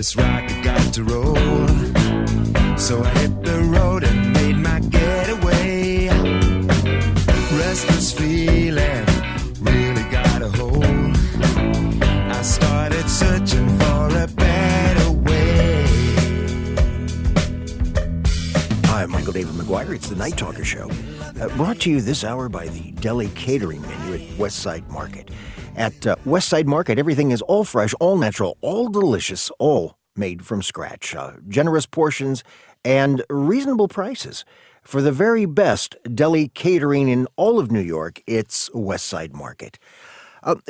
this rocket got to roll. So I hit the road and made my getaway. Restless feeling really got a hold. I started searching for a better way. Hi, I'm Michael David McGuire. It's the Night Talker Show. Brought to you this hour by the Deli Catering Menu at Westside Market. At Westside Market, everything is all fresh, all natural, all delicious, all made from scratch. Generous portions and reasonable prices. For the very best deli catering in all of New York, it's Westside Market.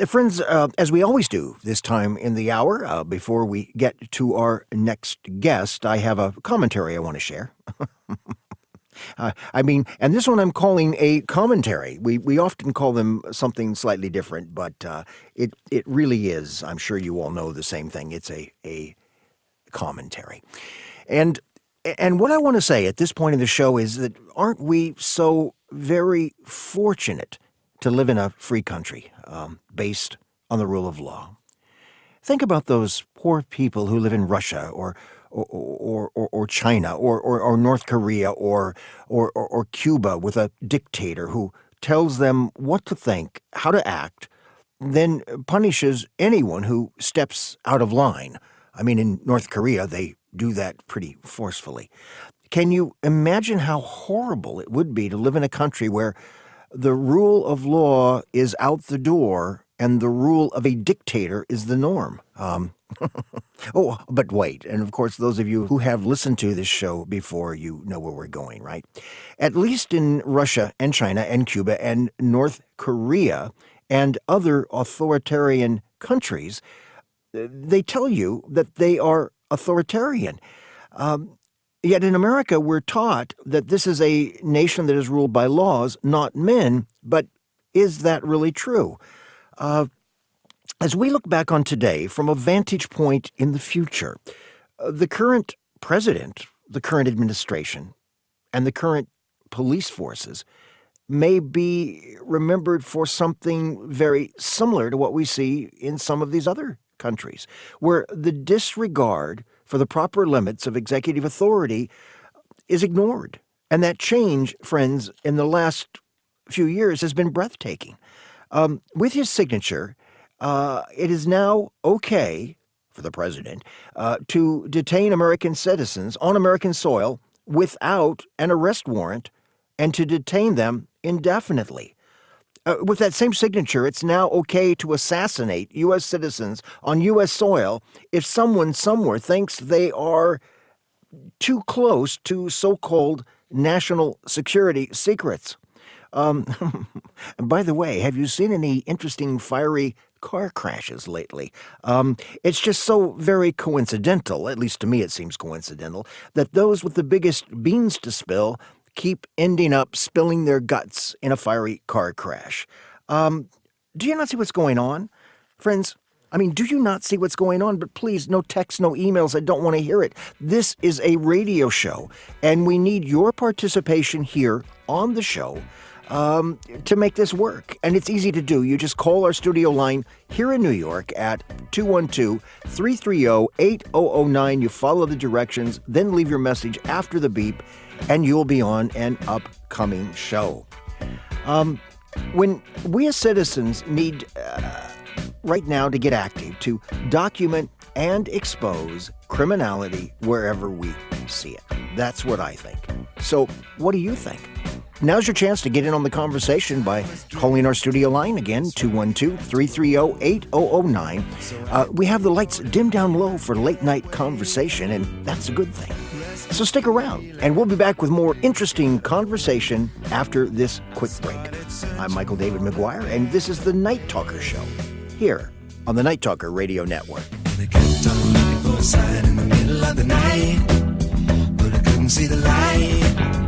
Friends, as we always do this time in the hour, before we get to our next guest, I have a commentary I want to share. And this one I'm calling a commentary. We often call them something slightly different, but it really is. I'm sure you all know the same thing. It's a commentary. And what I want to say at this point in the show is that aren't we so very fortunate to live in a free country based on the rule of law? Think about those poor people who live in Russia or China or North Korea or Cuba with a dictator who tells them what to think, how to act, then punishes anyone who steps out of line. I mean, in North Korea, they do that pretty forcefully. Can you imagine how horrible it would be to live in a country where the rule of law is out the door and the rule of a dictator is the norm? Oh, but wait. And of course, those of you who have listened to this show before, you know where we're going, right? At least in Russia and China and Cuba and North Korea and other authoritarian countries, they tell you that they are authoritarian. Yet in America, we're taught that this is a nation that is ruled by laws, not men. But is that really true? As we look back on today from a vantage point in the future, the current president, the current administration, and the current police forces may be remembered for something very similar to what we see in some of these other countries, where the disregard for the proper limits of executive authority is ignored. And that change, friends, in the last few years has been breathtaking. With his signature, it is now okay for the president to detain American citizens on American soil without an arrest warrant and to detain them indefinitely. With that same signature, it's now okay to assassinate U.S. citizens on U.S. soil if someone somewhere thinks they are too close to so-called national security secrets. By the way, have you seen any interesting fiery car crashes lately? It's just so very coincidental, at least to me it seems coincidental, that those with the biggest beans to spill keep ending up spilling their guts in a fiery car crash. Do you not see what's going on? Friends, do you not see what's going on? But please, no texts, no emails. I don't want to hear it. This is a radio show, and we need your participation here on the show to make this work. And it's easy to do. You just call our studio line here in New York at 212-330-8009. You follow the directions, then leave your message after the beep, and you'll be on an upcoming show. When we as citizens need, right now, to get active, to document and expose criminality wherever we see it. That's what I think. So what do you think? Now's your chance to get in on the conversation by calling our studio line again, 212-330-8009. We have the lights dimmed down low for late night conversation, and that's a good thing. So stick around, and we'll be back with more interesting conversation after this quick break. I'm Michael David McGuire, and this is the Night Talker Show, here on the Night Talker Radio Network. I kept on looking for a sign in the middle of the night, but I couldn't see the light.